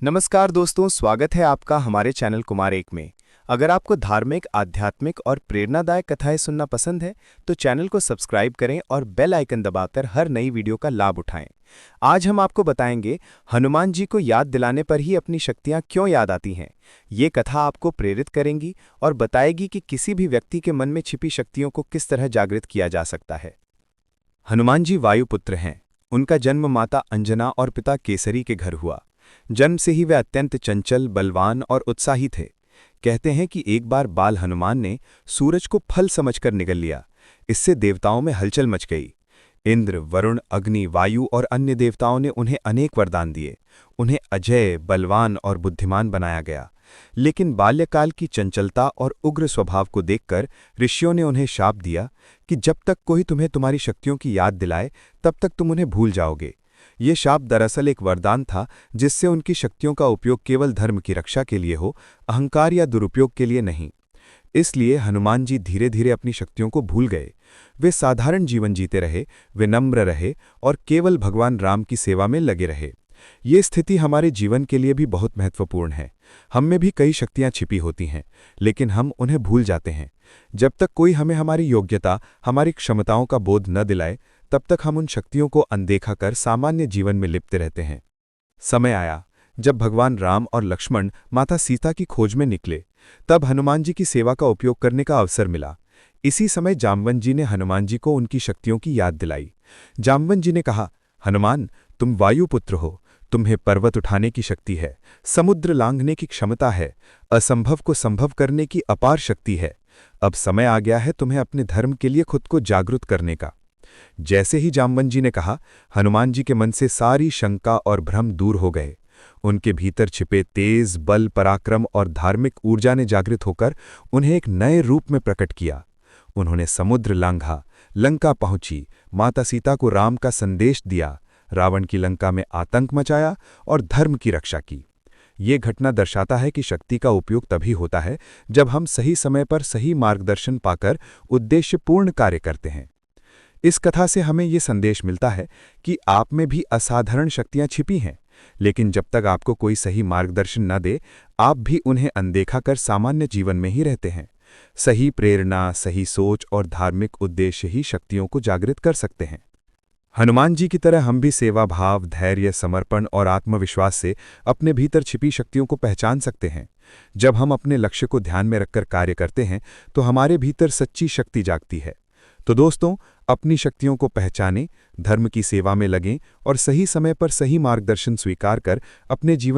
नमस्कार दोस्तों, स्वागत है आपका हमारे चैनल कुमार एक में। अगर आपको धार्मिक, आध्यात्मिक और प्रेरणादायक कथाएं सुनना पसंद है तो चैनल को सब्सक्राइब करें और बेल आइकन दबाकर हर नई वीडियो का लाभ उठाएं। आज हम आपको बताएंगे हनुमान जी को याद दिलाने पर ही अपनी शक्तियां क्यों याद आती हैं। ये कथा आपको प्रेरित करेंगी और बताएगी कि किसी भी व्यक्ति के मन में छिपी शक्तियों को किस तरह जागृत किया जा सकता है। हनुमान जी वायुपुत्र हैं। उनका जन्म माता अंजना और पिता केसरी के घर हुआ। जन्म से ही वे अत्यंत चंचल, बलवान और उत्साही थे। कहते हैं कि एक बार बाल हनुमान ने सूरज को फल समझकर निगल लिया। इससे देवताओं में हलचल मच गई। इंद्र, वरुण, अग्नि, वायु और अन्य देवताओं ने उन्हें अनेक वरदान दिए। उन्हें अजय, बलवान और बुद्धिमान बनाया गया। लेकिन बाल्यकाल की चंचलता और उग्र स्वभाव को देखकर ऋषियों ने उन्हें शाप दिया कि जब तक कोई तुम्हें तुम्हारी शक्तियों की याद दिलाए तब तक तुम उन्हें भूल जाओगे। ये शाप दरअसल एक वरदान था जिससे उनकी शक्तियों का उपयोग केवल धर्म की रक्षा के लिए हो, अहंकार या दुरुपयोग के लिए नहीं। इसलिए हनुमान जी धीरे धीरे अपनी शक्तियों को भूल गए। वे साधारण जीवन जीते रहे, विनम्र रहे और केवल भगवान राम की सेवा में लगे रहे। ये स्थिति हमारे जीवन के लिए भी बहुत महत्वपूर्ण है। हम में भी कई शक्तियां छिपी होती हैं, लेकिन हम उन्हें भूल जाते हैं। जब तक कोई हमें हमारी योग्यता, हमारी क्षमताओं का बोध न दिलाए, तब तक हम उन शक्तियों को अनदेखा कर सामान्य जीवन में लिप्त रहते हैं। समय आया जब भगवान राम और लक्ष्मण माता सीता की खोज में निकले। तब हनुमान जी की सेवा का उपयोग करने का अवसर मिला। इसी समय जामवंत जी ने हनुमान जी को उनकी शक्तियों की याद दिलाई। जामवंत जी ने कहा, हनुमान, तुम वायुपुत्र हो। तुम्हें पर्वत उठाने की शक्ति है, समुद्र लांघने की क्षमता है, असंभव को संभव करने की अपार शक्ति है। अब समय आ गया है तुम्हें अपने धर्म के लिए खुद को जागृत करने का। जैसे ही जामवंत जी ने कहा, हनुमान जी के मन से सारी शंका और भ्रम दूर हो गए। उनके भीतर छिपे तेज बल, पराक्रम और धार्मिक ऊर्जा ने जागृत होकर उन्हें एक नए रूप में प्रकट किया। उन्होंने समुद्र लांघा, लंका पहुंची, माता सीता को राम का संदेश दिया, रावण की लंका में आतंक मचाया और धर्म की रक्षा की। ये घटना दर्शाता है कि शक्ति का उपयोग तभी होता है जब हम सही समय पर सही मार्गदर्शन पाकर उद्देश्यपूर्ण कार्य करते हैं। इस कथा से हमें ये संदेश मिलता है कि आप में भी असाधारण शक्तियां छिपी हैं, लेकिन जब तक आपको कोई सही मार्गदर्शन न दे, आप भी उन्हें अनदेखा कर सामान्य जीवन में ही रहते हैं। सही प्रेरणा, सही सोच और धार्मिक उद्देश्य ही शक्तियों को जागृत कर सकते हैं। हनुमान जी की तरह हम भी सेवा भाव, धैर्य, समर्पण और आत्मविश्वास से अपने भीतर छिपी शक्तियों को पहचान सकते हैं। जब हम अपने लक्ष्य को ध्यान में रखकर कार्य करते हैं तो हमारे भीतर सच्ची शक्ति जागती है। तो दोस्तों, अपनी शक्तियों को पहचानें, धर्म की सेवा में लगें और सही समय पर सही मार्गदर्शन स्वीकार कर अपने जीवन